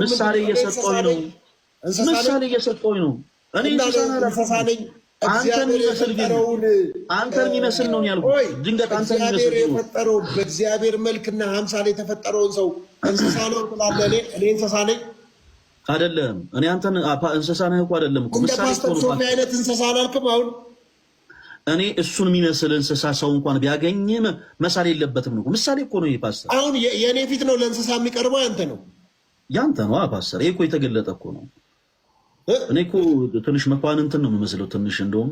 ምሳሌ እየሰጠሁኝ ነው። ምሳሌ እየሰጠሁኝ ነው። እኔ እንስሳ ነኝ። አንተን የሚመስል ነው ያልኩት። ድንገት አንተን የሚመስል የፈጠረው በእግዚአብሔር መልክና አምሳል የተፈጠረውን ሰው እንስሳ ነው ትላለህ? እኔ እንስሳ ነኝ አይደለም። እኔ አንተን እንስሳ ነህ እኮ አይደለም እኮ ምሳሌ ነው። አይነት እንስሳ አላልክም? አሁን እኔ እሱን የሚመስል እንስሳ ሰው እንኳን ቢያገኝ መሳሌ የለበትም ነው። ምሳሌ እኮ ነው ይሄ ፓስተር። አሁን የእኔ ፊት ነው ለእንስሳ የሚቀርበው? ያንተ ነው ያንተ ነው ፓስተር። ይሄ እኮ የተገለጠ እኮ ነው። እኔ እኮ ትንሽ መኳንንትን ነው የምመስለው። ትንሽ እንደውም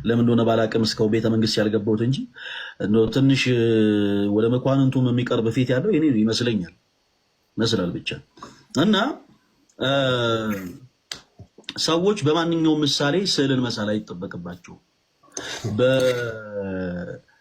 ለምን እንደሆነ ባላቅም እስከው ቤተ መንግስት ያልገባሁት እንጂ ትንሽ ወደ መኳንንቱም የሚቀርብ ፊት ያለው እኔ ይመስለኛል። መስላል ብቻ እና ሰዎች በማንኛውም ምሳሌ ስዕልን መሳል አይጠበቅባቸው።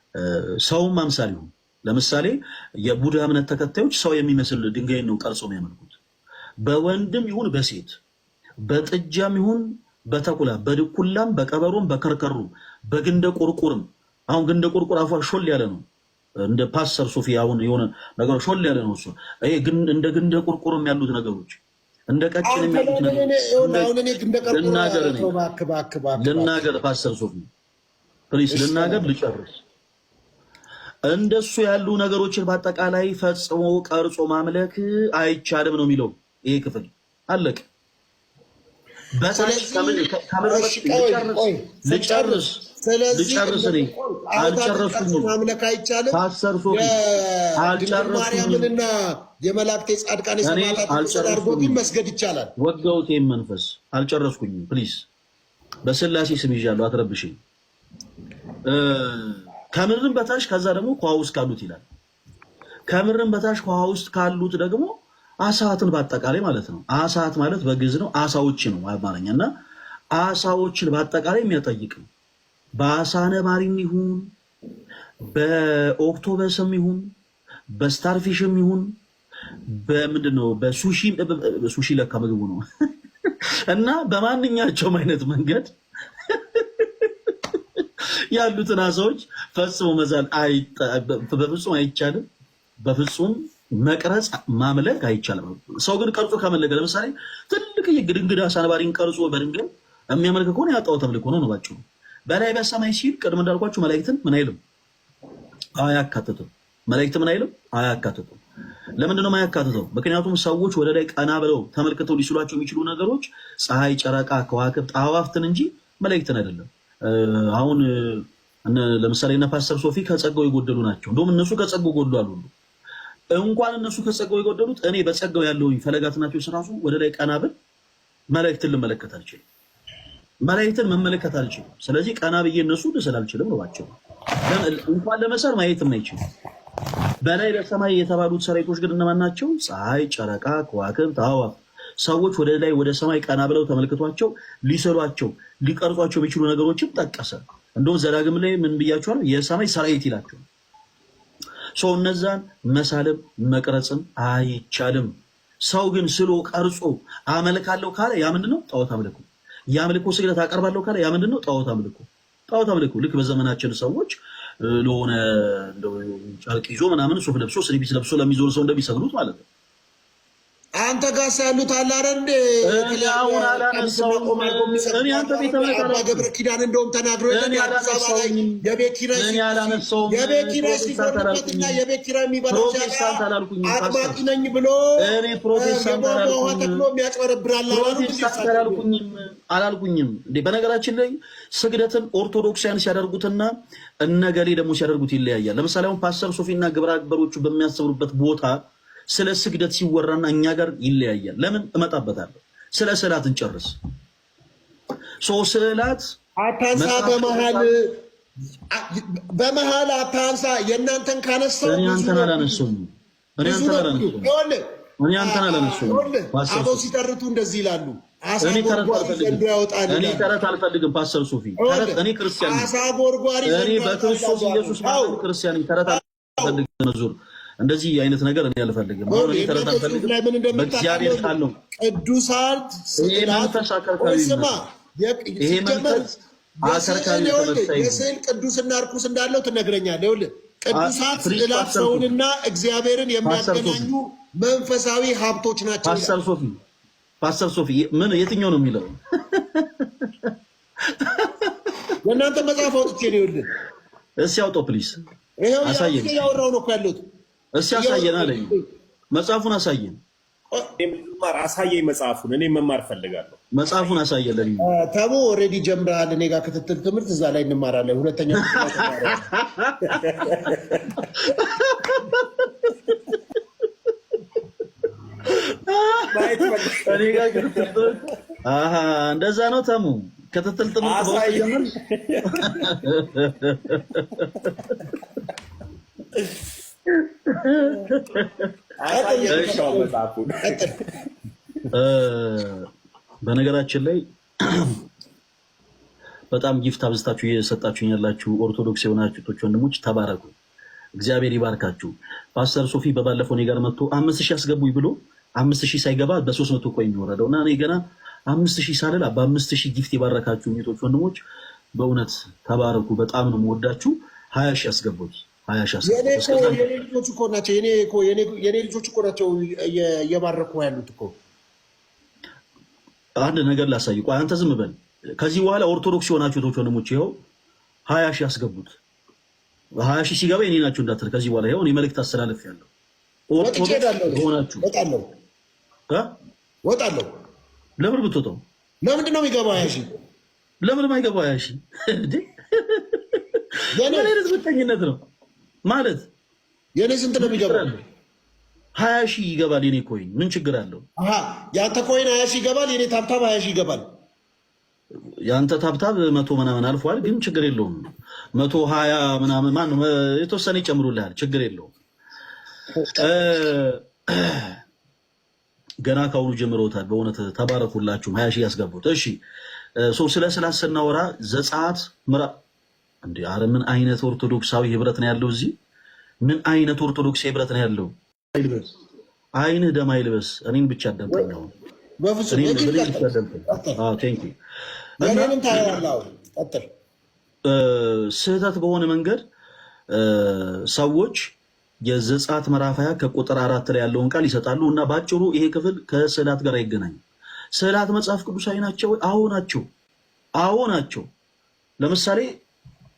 በሰውም አምሳል ይሁን። ለምሳሌ የቡድሃ እምነት ተከታዮች ሰው የሚመስል ድንጋይን ነው ቀርጾ የሚያመልኩት። በወንድም ይሁን በሴት በጥጃም ይሁን በተኩላ በድኩላም በቀበሮም በከርከሩም በግንደ ቁርቁርም። አሁን ግንደ ቁርቁር አፏ ሾል ያለ ነው እንደ ፓስተር ሶፊ አሁን የሆነ ነገር ሾል ያለ ነው እሱ። ይሄ እንደ ግንደ ቁርቁርም ያሉት ነገሮች እንደ ቀጭን የሚያሉት ነገሮች ልናገር ፓስተር ሶፊ ፕሊስ ልናገር ልጨርስ። እንደሱ ያሉ ነገሮችን በአጠቃላይ ፈጽሞ ቀርጾ ማምለክ አይቻልም ነው የሚለው ይሄ ክፍል። አለቅ በታች ልጨርስ እኔ አልጨረስኩኝም። ማምለክ አይቻልም። ፓስተር ሶፊ አልጨረስኩኝም። የመላእክት ጻድቃን የሰማዕታት አድርጎት መስገድ ይቻላል። ወጋውት መንፈስ አልጨረስኩኝም። ፕሊስ በስላሴ ስም ይዣለሁ፣ አትረብሽኝ። ከምድርም በታች ከዛ ደግሞ ከውሃ ውስጥ ካሉት ይላል። ከምድርም በታች ከውሃ ውስጥ ካሉት ደግሞ አሳትን በአጠቃላይ ማለት ነው። አሳት ማለት በግዕዝ ነው፣ አሳዎች ነው አማርኛ እና አሳዎችን በአጠቃላይ የሚያጠይቅ ነው። በአሳ ነባሪም ይሁን በኦክቶበስም ይሁን በስታርፊሽም ይሁን በምንድነው በሱሺ ለካ ምግቡ ነው እና በማንኛቸውም አይነት መንገድ ያሉትን አሳዎች ፈጽሞ መዛል በፍጹም አይቻልም። በፍጹም መቅረጽ ማምለክ አይቻልም። ሰው ግን ቀርጾ ካመለከ ለምሳሌ ትልቅ የግድንግድ አሳ ነባሪን ቀርጾ በድንጋይ የሚያመልክ ከሆነ ያጣው ተምልኮ ነው ባጭሩ። በላይ በሰማይ ሲል ቅድም እንዳልኳችሁ መላእክትን ምን አይልም አያካትትም። መላእክት ምን አይልም አያካትትም። ለምንድን ነው የማያካትተው? ምክንያቱም ሰዎች ወደ ላይ ቀና ብለው ተመልክተው ሊስሏቸው የሚችሉ ነገሮች ፀሐይ፣ ጨረቃ፣ ከዋክብት፣ አዋፍትን እንጂ መላእክትን አይደለም። አሁን ለምሳሌ እነ ፓስተር ሶፊ ከጸጋው የጎደሉ ናቸው። እንደውም እነሱ ከጸጋው ጎደሉ አሉ። እንኳን እነሱ ከጸጋው የጎደሉት እኔ በጸጋው ያለውኝ ፈለጋት ናቸው። ስራሱ ወደ ላይ ቀና ብል መላእክትን ልመለከት አልችልም። መላእክትን መመለከት አልችልም። ስለዚህ ቀና ብዬ እነሱ ልስል አልችልም ነው ባጭሩ። እንኳን ለመሰር ማየትም አይችልም። በላይ በሰማይ የተባሉት ሰራዊቶች ግን እነማን ናቸው? ፀሐይ፣ ጨረቃ፣ ከዋክብት፣ አዕዋፍ። ሰዎች ወደ ላይ ወደ ሰማይ ቀና ብለው ተመልክቷቸው ሊሰሏቸው ሊቀርጿቸው የሚችሉ ነገሮችን ጠቀሰ። እንደውም ዘዳግም ላይ ምን ብያቸዋለሁ? የሰማይ ሰራዊት ይላቸው። ሰው እነዛን መሳልም መቅረጽም አይቻልም። ሰው ግን ስሎ ቀርጾ አመልካለሁ ካለ ያ ምንድነው? ጣዖት አምልኮ። የአምልኮ ስግደት አቀርባለሁ ካለ ያ ምንድነው? ጣዖት አምልኮ። ጣዖት አምልኮ ልክ በዘመናችን ሰዎች ለሆነ ጨርቅ ይዞ ምናምን ሱፍ ለብሶ ስሪቢስ ለብሶ ለሚዞር ሰው እንደሚሰግዱት ማለት ነው። አንተ ጋር ያሉት አለ አይደል እንዴ? አሁን አላነሳውም። እኔ አንተ ቤተ መቅደስ ገብረ ኪዳን እንደውም ተናግሮ የቤት ኪራይ ሲፈርድበትና የቤት ኪራይ የሚበላው አጥማቂ ነኝ ብሎ እኔ ፕሮቴስታንት አላልኩኝም እንዴ። በነገራችን ላይ ስግደትን ኦርቶዶክሳውያን ሲያደርጉትና እነገሌ ደግሞ ሲያደርጉት ይለያያል። ለምሳሌ አሁን ፓስተር ሶፊና ግብረ አበሮቹ በሚያስተምሩበት ቦታ ስለ ስግደት ሲወራና እኛ ጋር ይለያያል። ለምን እመጣበታለሁ። ስለ ስዕላት እንጨርስ። ስዕላት አታንሳ፣ በመሃል አታንሳ። የእናንተን ካነሳው እኔ አንተን አላነሳሁም። አበው ሲተርቱ እንደዚህ ይላሉ። እኔ ተረት አልፈልግም ፓስተር ሶፊ። እኔ ክርስቲያን ነኝ። እኔ በክርስቶስ ኢየሱስ ማለት ክርስቲያን ነኝ። ተረት አልፈልግም። ዙር እንደዚህ አይነት ነገር እኔ አልፈልግም። አሁን እኔ ተረት አልፈልግም። በእግዚአብሔር ቃል ነው ቅዱሳት ይሄ መንፈስ አከርካሪ ነው። ይሄ መንፈስ አከርካሪ ነው። የስዕል ቅዱስና ርኩስ እንዳለው ትነግረኛለህ። ይኸውልህ ቅዱሳት ስዕላት ሰውንና እግዚአብሔርን የሚያገናኙ መንፈሳዊ ሀብቶች ናቸው። ፓስተር ሶፊ ምን የትኛው ነው የሚለው? የእናንተ መጽሐፍ አውጥቼ ነው ይኸውልህ። እስኪ አውጣው ፕሊዝ። ይኸው ያወራው ነው እኮ ያሉት። እስኪ አሳየን አለኝ። መጽሐፉን አሳየን። አሳየኝ መጽሐፉን። እኔ መማር ፈልጋለሁ። መጽሐፉን አሳየለን። ተሙ ኦልሬዲ ጀምረሃል። እኔ ጋር ክትትል ትምህርት እዛ ላይ እንማራለን። ሁለተኛ እንደዛ ነው ተሙ። ክትትል ትምህርት በውስጥ ጀምር። በነገራችን ላይ በጣም ጊፍት አብዝታችሁ እየሰጣችሁኝ ያላችሁ ኦርቶዶክስ የሆናችሁ ወንድሞች ተባረኩ፣ እግዚአብሔር ይባርካችሁ። ፓስተር ሶፊ በባለፈው እኔ ጋር መጥቶ 5000 አስገቡኝ ብሎ 5000 ሳይገባ በ300 ኮይን ወረደው እና እኔ ገና 5000 ሳልል በ5000 ጊፍት የባረካችሁ ወንድሞች በእውነት ተባረኩ። በጣም ነው የምወዳችሁ። 20000 አስገቡት። 20000 የኔ ልጆች እኮ ናቸው። የኔ ልጆች እኮ ናቸው እየባረኩ ያሉት እኮ። አንድ ነገር ላሳይ። ቆይ አንተ ዝም በል። ከዚህ በኋላ ኦርቶዶክስ የሆናችሁ ወንድሞች ይኸው 20000 አስገቡት። 20000 ሲገባ የኔ ናችሁ እንዳትል። ከዚህ በኋላ ይኸው እኔ መልእክት አስተላልፌያለሁ። ኦርቶዶክስ ሆናችሁ ወጣለሁ። ለምን ብትወጣው? ለምንድን ነው የሚገባው? 20000 ለምን የማይገባው? 20000 ምን አይነት ብቸኝነት ነው ማለት? የኔ ስንት ነው የሚገባው? 20000 ይገባል። የኔ ኮይን ምን ችግር አለው? ያንተ ኮይን 20000 ይገባል። የኔ ታብታብ 20000 ይገባል። ያንተ ታብታብ 100 ምናምን አልፏል፣ ግን ችግር የለውም። 120 ምናምን ማን የተወሰነ ይጨምሩልሃል፣ ችግር የለውም። ገና ካሁኑ ጀምሮታል። በእውነት ተባረኩላችሁ። 20000 ያስገቡት። እሺ ስለ ስላት ስናወራ ዘጸአት እንዴ! አረ ምን አይነት ኦርቶዶክሳዊ ህብረት ነው ያለው እዚህ! ምን አይነት ኦርቶዶክሳዊ ህብረት ነው ያለው! አይንህ ደም አይልበስ። እኔን ብቻ አዳምጠኝ ነው። በፍጹም ስህተት በሆነ መንገድ ሰዎች የዘጸአት ምዕራፍ 20 ከቁጥር 4 ላይ ያለውን ቃል ይሰጣሉ እና ባጭሩ ይሄ ክፍል ከስዕላት ጋር አይገናኝም። ስዕላት መጽሐፍ ቅዱሳዊ ናቸው? አዎ ናቸው። አዎ ናቸው። ለምሳሌ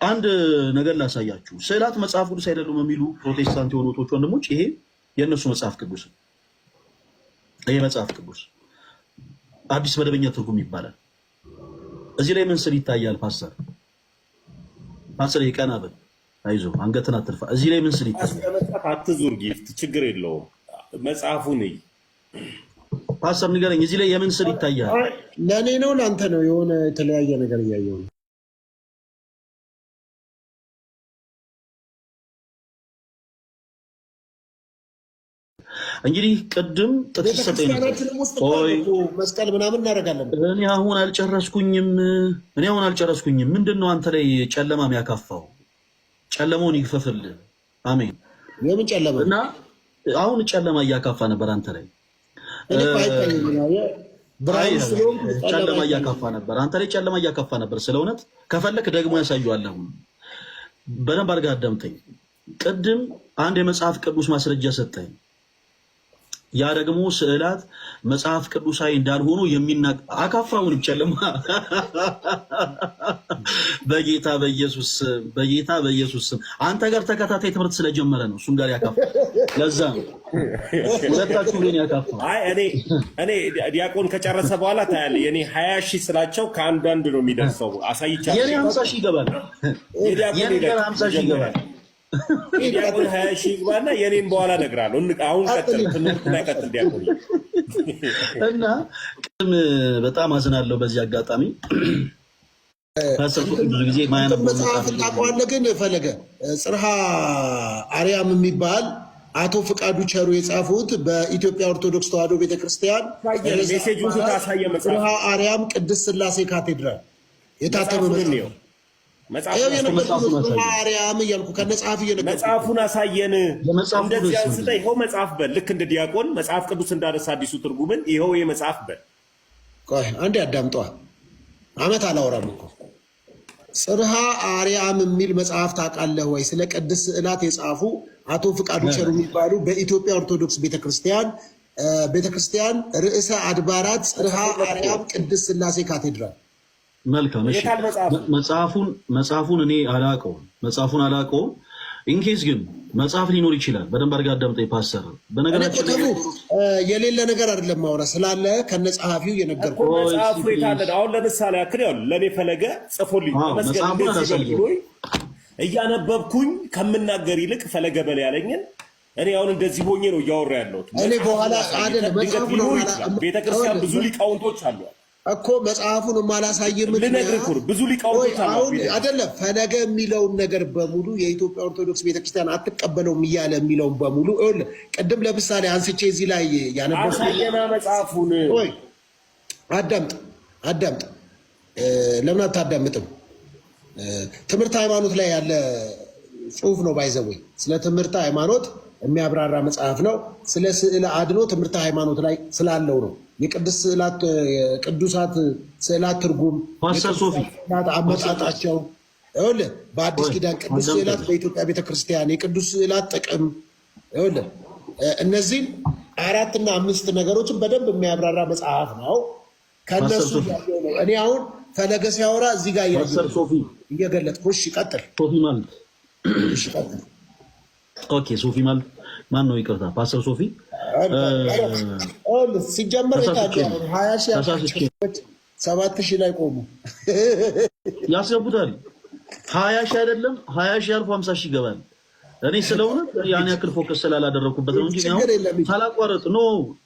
አንድ ነገር ላሳያችሁ። ስዕላት መጽሐፍ ቅዱስ አይደሉም የሚሉ ፕሮቴስታንት የሆኑ ወንድሞች ይሄ የእነሱ መጽሐፍ ቅዱስ ነው። ይሄ መጽሐፍ ቅዱስ አዲስ መደበኛ ትርጉም ይባላል። እዚህ ላይ ምን ስል ይታያል? ፓስተር ይቀና በል፣ አይዞህ፣ አንገትን አትልፋ። እዚህ ላይ ምን ስል ይታያል? አትዙር፣ ጊፍት ችግር የለውም። መጽሐፉን ፓስተር ንገረኝ። እዚህ ላይ የምን ስል ይታያል? ለእኔ ነው ለአንተ ነው? የሆነ የተለያየ ነገር እያየሁ ነው። እንግዲህ ቅድም ጥቅስ ሰጠኝ ነበር። መስቀል ምናምን እናደርጋለን። እኔ አሁን አልጨረስኩኝም። ምንድን ነው አንተ ላይ ጨለማ የሚያካፋው? ጨለማውን ይክፈፍልህ። አሜን። የምን ጨለማ? እና አሁን ጨለማ እያካፋ ነበር አንተ ላይ ጨለማ እያካፋ ነበር አንተ ላይ ጨለማ እያካፋ ነበር። ስለ እውነት ከፈለክ ደግሞ ያሳየዋለሁ። በደንብ አድርገህ አዳምጠኝ። ቅድም አንድ የመጽሐፍ ቅዱስ ማስረጃ ሰጠኝ። ያ ደግሞ ስዕላት መጽሐፍ ቅዱሳዊ እንዳልሆኑ አካፋውንም ጨለማ በጌታ በኢየሱስ ስም አንተ ጋር ተከታታይ ትምህርት ስለጀመረ ነው እሱም ጋር ያካፋ። ለዛ ነው ሁለታችሁ ላይ ያካፋ። አይ እኔ ዲያቆን ከጨረሰ በኋላ ታያለህ። የኔ 20000 ስላቸው ከአንዳንድ ነው የሚደርሰው። አሳይቻለሁ። የኔ 50000 ይገባል። የኔ 50000 ይገባል። ዲያቆን 20000 ይግባና የኔን በኋላ እነግርሃለሁ። አሁን ቀጥል፣ ትምህርት ላይ ቀጥል ዲያቆን። እና በጣም አዝናለሁ በዚህ አጋጣሚ። ብዙ ጊዜ መጽሐፍ ታውቀዋለህ። ግን ፈለገ ጽርሐ አርያም የሚባል አቶ ፍቃዱ ቸሩ የጻፉት በኢትዮጵያ ኦርቶዶክስ ተዋሕዶ ቤተክርስቲያን ሜሴጁን ታሳየ። ጽርሐ አርያም ቅድስት ሥላሴ ካቴድራል የታተመ ነው። መጽሐፉን አሳየን። እንደዚህ አንስተ ይኸው መጽሐፍ በል። ልክ እንደ ዲያቆን መጽሐፍ ቅዱስ እንዳነሳ አዲሱ ትርጉምን ይኸው የመጽሐፍ በል። አንዴ አዳምጠዋል። አመት አላወራም እኮ ጽርሐ አርያም የሚል መጽሐፍ ታውቃለህ ወይ? ስለ ቅድስት ስዕላት የጻፉ አቶ ፍቃዱ ቸሩ የሚባሉ በኢትዮጵያ ኦርቶዶክስ ቤተክርስቲያን ርዕሰ አድባራት ጽርሐ አርያም ቅድስት ሥላሴ ካቴድራል። መልካም። እሺ መጽሐፉን እኔ አላውቀውም። ኢንኬስ ግን መጽሐፍ ሊኖር ይችላል። በደንብ አድርጋ አዳምጠኝ ፓስተር። በነገራችን ላይ የሌለ ነገር አይደለም ማውራ ስላለ ከነ ጸሐፊው የነገርኩህ መጽሐፉ የታለ? አሁን ለምሳሌ ያክል ያው ለኔ ፈለገ ጽፎልኝ እያነበብኩኝ ከምናገር ይልቅ ፈለገ በላይ ያለኝን እኔ አሁን እንደዚህ ሆኜ ነው እያወራ ያለሁት። እኔ በኋላ አይደለም መጽሐፉ ነው ቤተክርስቲያን ብዙ ሊቃውንቶች አሉ እኮ መጽሐፉን ማላሳየም ልነግርህ እኮ ብዙ ሊቃውንቶች አሉ አይደለም። ፈለገ የሚለውን ነገር በሙሉ የኢትዮጵያ ኦርቶዶክስ ቤተክርስቲያን አትቀበለውም እያለ የሚለውን በሙሉ ቅድም ለምሳሌ አንስቼ እዚህ ላይ ያነበብኩት አሳየና መጽሐፉን። ወይ አዳምጥ። ለምን አታዳምጥም? ትምህርት ሃይማኖት ላይ ያለ ጽሁፍ ነው። ባይዘወይ ስለ ትምህርት ሃይማኖት የሚያብራራ መጽሐፍ ነው። ስለ ስዕለ አድኖ ትምህርት ሃይማኖት ላይ ስላለው ነው። የቅዱሳት ስዕላት ትርጉም፣ አመጣጣቸው፣ በአዲስ ኪዳን ቅዱስ ስዕላት በኢትዮጵያ ቤተክርስቲያን የቅዱስ ስዕላት ጥቅም፣ እነዚህም 4 እና 5 ነገሮችን በደንብ የሚያብራራ መጽሐፍ ነው። ከነሱ እኔ አሁን ፈለገ ሲያወራ እዚህ ጋር እየገለጥኩ ቀጥል። ሶፊ ማለት ማን ነው? ይቅርታ ፓስተር ሶፊ ሲጀመር 7,000 ላይ ቆሙ ያስገቡታል። 20,000 አይደለም 20,000 አልፎ 50,000 ይገባል። እኔ ስለሆነ ያን ያክል ፎከስ ስላላደረኩበት ነው እንጂ ሳላቋረጥ ኖ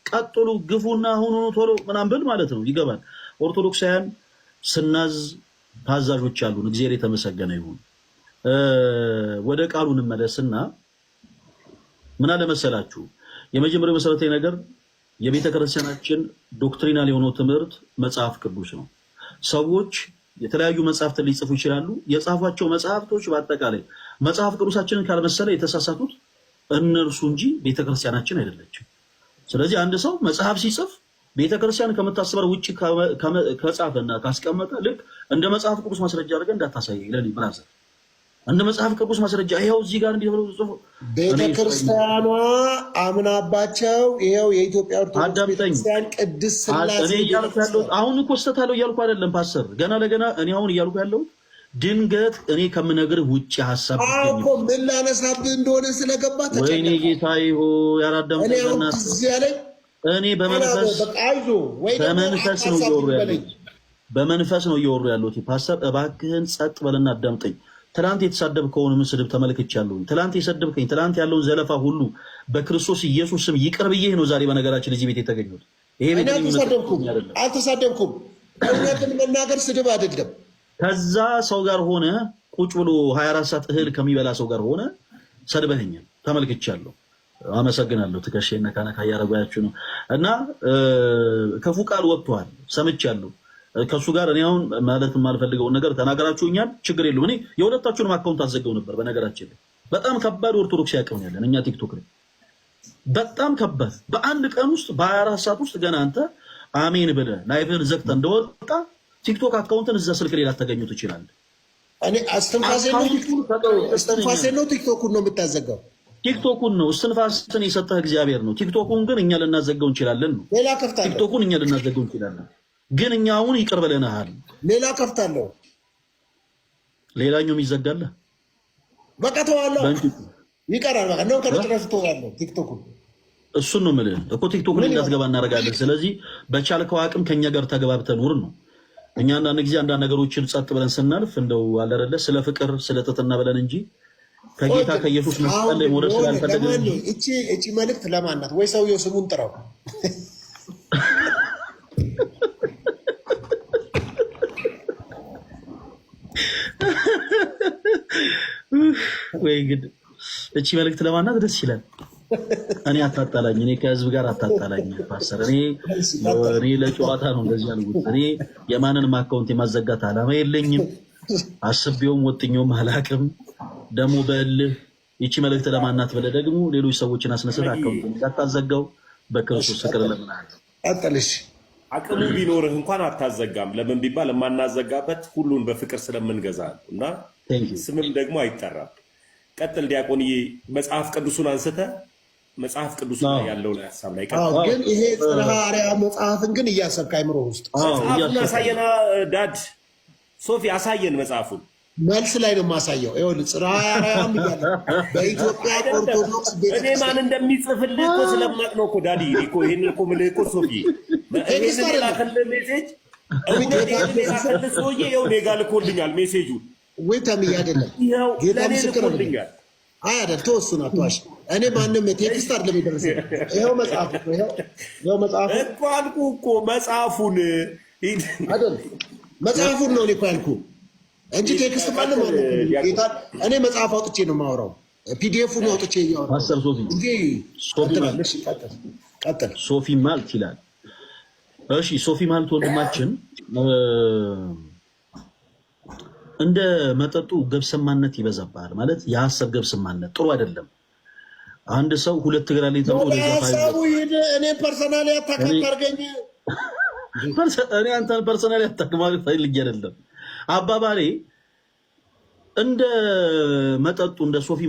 ቀጥሉ ግፉና ሁኑ ቶሎ ምናምን ብል ማለት ነው ይገባል። ኦርቶዶክሳውያን ስናዝ ታዛዦች አሉን። እግዚአብሔር የተመሰገነ ይሁን። ወደ ቃሉ እንመለስና ምን አለ መሰላችሁ፣ የመጀመሪያው መሰረታዊ ነገር የቤተ ክርስቲያናችን ዶክትሪናል የሆነው ትምህርት መጽሐፍ ቅዱስ ነው። ሰዎች የተለያዩ መጽሐፍትን ሊጽፉ ይችላሉ። የጻፏቸው መጽሐፍቶች በአጠቃላይ መጽሐፍ ቅዱሳችንን ካልመሰለ የተሳሳቱት እነርሱ እንጂ ቤተክርስቲያናችን አይደለችም። ስለዚህ አንድ ሰው መጽሐፍ ሲጽፍ ቤተክርስቲያን ከምታስበው ውጪ ከጻፈና ካስቀመጠ ልክ እንደ መጽሐፍ ቅዱስ ማስረጃ አድርገህ እንዳታሳየኝ ለኔ ብራዘር። እንደ መጽሐፍ ቅዱስ ማስረጃ ይሄው እዚህ ጋር እንዲህ ብሎ ጽፎ ቤተክርስቲያኗ አምናባቸው ይሄው የኢትዮጵያ ኦርቶዶክስ ቤተክርስቲያን ቅድስት ሥላሴ እኔ እያልኩ ያለሁት አሁን እኮ ስተታለው እያልኩ አይደለም ፓስተር። ገና ለገና እኔ አሁን እያልኩ ያለሁት ድንገት እኔ ከምነግርህ ውጪ ሐሳብ እኮ ምን ላነሳብህ እንደሆነ ስለገባ ተጨነቀ። ወይኔ ጌታዬ ሆይ ያራዳምጠና እኔ በመንፈስ ነው እየወሩ ያለሁት ፓስተር። እባክህን ጸጥ በልና አዳምጠኝ። ትላንት የተሳደብከውን ምስድብ ተመልክቻለሁ። ትላንት የሰደብከኝ ትላንት ያለውን ዘለፋ ሁሉ በክርስቶስ ኢየሱስ ስም ይቅር ብዬህ ነው ዛሬ በነገራችን እዚህ ቤት የተገኘሁት። ይሄ ቤት አልተሳደብኩም። እውነትን መናገር ስድብ አይደለም። ከዛ ሰው ጋር ሆነ ቁጭ ብሎ 24 ሰዓት እህል ከሚበላ ሰው ጋር ሆነ ሰድበኸኛል፣ ተመልክቻለሁ። አመሰግናለሁ። ትከሻዬን ነካ ነካ እያደረጋችሁ ነው እና ክፉ ቃል ወጥቷል፣ ሰምቻለሁ። ከሱ ጋር እኔ አሁን ማለት የማልፈልገውን ነገር ተናገራችሁኛል። ችግር የለውም። እኔ የሁለታችሁንም አካውንት አዘገው ነበር። በነገራችን ላይ በጣም ከባድ ኦርቶዶክስ ያቀውን ያለን እኛ ቲክቶክ ላይ በጣም ከባድ። በአንድ ቀን ውስጥ በ24 ሰዓት ውስጥ ገና አንተ አሜን ብለህ ላይቭን ዘግተህ እንደወጣ ቲክቶክ አካውንትን እዛ ስልክ ላይ ላታገኙ ትችላለህ። እኔ እስትንፋሴ ነው ቲክቶኩን ነው የምታዘጋው። ቲክቶኩን ነው እስትንፋስን የሰጠህ እግዚአብሔር ነው። ቲክቶኩን ግን እኛ ልናዘገው እንችላለን ነው። ቲክቶኩን እኛ ልናዘገው እንችላለን ግን እኛ አሁን ይቅር ብለናል። ሌላ ከፍታለሁ። ሌላኛው ይዘጋል። በቃ ተዋለሁ። ይቀራል። በቃ ነው ከነጥራስ ተዋለሁ። ቲክቶኩን እሱን ነው የምልህ እኮ ቲክቶኩን እንዳትገባ እናደርጋለን። ስለዚህ በቻልከው አቅም ከኛ ጋር ተገባብተን ኑር ነው። እኛ አንዳንድ ጊዜ አንዳንድ ነገሮችን ጸጥ ብለን ስናልፍ እንደው አለ አይደለ ስለ ፍቅር ስለ ትህትና ብለን እንጂ ከጌታ ከኢየሱስ መስቀል ላይ ሞረስ ስላልፈለግን። እቺ መልእክት ለማን ናት? ወይ ሰውየው ስሙን ጥራው። ወይ እንግዲህ እቺ መልእክት ለማናት ደስ ይላል። እኔ አታጣላኝ፣ እኔ ከህዝብ ጋር አታጣላኝ ፓስተር። እኔ ለጨዋታ ነው እንደዚህ ያልኩት። እኔ የማንንም አካውንት የማዘጋት ዓላማ የለኝም። አስቤውም ወጥኛውም አላቅም። ደግሞ በእልህ ይቺ መልእክት ለማናት ብለህ ደግሞ ሌሎች ሰዎችን አስነስተህ አካውንት እንዳታዘጋው በክርስቶስ ፍቅር ለምናለሁ። አጠልሽ አቅሙ ቢኖርህ እንኳን አታዘጋም። ለምን ቢባል የማናዘጋበት ሁሉን በፍቅር ስለምንገዛ ነው እና ስምም ደግሞ አይጠራም። ቀጥል ዲያቆንዬ፣ መጽሐፍ ቅዱሱን አንስተ መጽሐፍ ቅዱስ ላይ ያለው ላይ ሐሳብ ላይ ቀጥል። ግን ይሄ ጽርሐ አርያም መጽሐፍን ግን እያሰብክ አይምሮ ውስጥ መጽሐፉን አሳየና ዳድ ሶፊ አሳየን መጽሐፉን። መልስ ላይ ነው የማሳየው። ይኸውልህ ጽርሐ አርያም እያለ በኢትዮጵያ ኦርቶዶክስ እኔ ማን እንደሚጽፍልህ እኮ ስለማቅ ነው እኮ ዳዲ እኮ ይሄን እኮ ምልህ እኮ ሶፊ ይሄን ላከልህ ሜሴጅ ላከልህ ሰውዬ ይኸው እኔ ጋር ልኮልኛል ሜሴጁን። ወይ ተምዬ አይደለም ጌታ ምስክር ነው። አይ አይደል ተወሱና ተዋሽ። እኔ ማንም ቴክስት አይደለም የደረሰኝ። ይኸው መጽሐፍ እኮ ይኸው መጽሐፍ እኮ አልኩህ እኮ መጽሐፉን አይደል መጽሐፉን ነው እኔ እኮ ያልኩህ እንጂ ቴክስት ማንም አለ ጌታ። እኔ መጽሐፍ አውጥቼ ነው የማወራው። ፒዲኤፉን አውጥቼ እያወራሁ ማስተር ሶፊ እንጂ ቀጥል። ሶፊ ማለት ይላል። እሺ ሶፊ ማለት ወንድማችን እንደ መጠጡ ገብስማነት ይበዛባል ማለት የሐሰብ ገብስማነት ጥሩ አይደለም። አንድ ሰው ሁለት እግር አለኝ ተብሎ ሐሳቡ ይሄድ እኔ ፐርሰናሊ አታካርገኝ። እኔ አንተን ፐርሰናሊ አታካርገኝ ፈልጌ አይደለም። አባባሌ እንደ መጠጡ እንደ ሶፊ